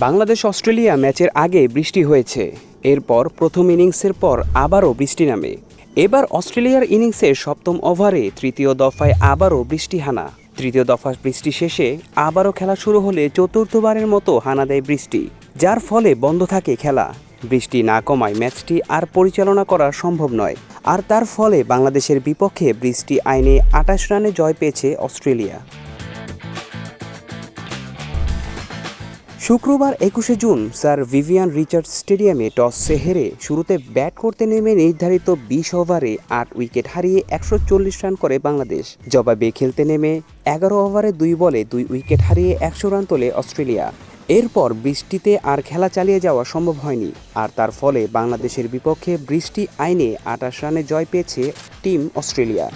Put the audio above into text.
Bangladesh Australia ম্যাচের আগে বৃষ্টি হয়েছে। এরপর প্রথম ইনিংসের পর আবারও বৃষ্টি নামে। এবার অস্ট্রেলিয়ার ইনিংসের সপ্তম ওভারে তৃতীয় দফায় আবারও বৃষ্টি হানা। তৃতীয় দফা বৃষ্টি শেষে আবারও খেলা শুরু হলে চতুর্থবারের মতো হানা দেয় বৃষ্টি, যার ফলে বন্ধ থাকে খেলা। বৃষ্টি না কমায় ম্যাচটি আর পরিচালনা করা সম্ভব নয়। আর তার ফলে বাংলাদেশের বিপক্ষে বৃষ্টি আইনে ২৮ রানে জয় পেয়েছে অস্ট্রেলিয়া। শুক্রবার ২১শে জুন স্যার ভিভিয়ান রিচার্ডস স্টেডিয়ামে টসে হেরে শুরুতে ব্যাট করতে নেমে নির্ধারিত ২০ ওভারে ৮ উইকেট হারিয়ে ১৪০ রান করে বাংলাদেশ। জবাবে খেলতে নেমে ১১ ওভারে ২ বলে ২ উইকেট হারিয়ে ১০০ রান তোলে অস্ট্রেলিয়া। এরপর বৃষ্টিতে আর খেলা চালিয়ে যাওয়া সম্ভব হয়নি। আর তার ফলে বাংলাদেশের বিপক্ষে বৃষ্টি আইনে ২৮ রানে জয় পেয়েছে টিম অস্ট্রেলিয়া।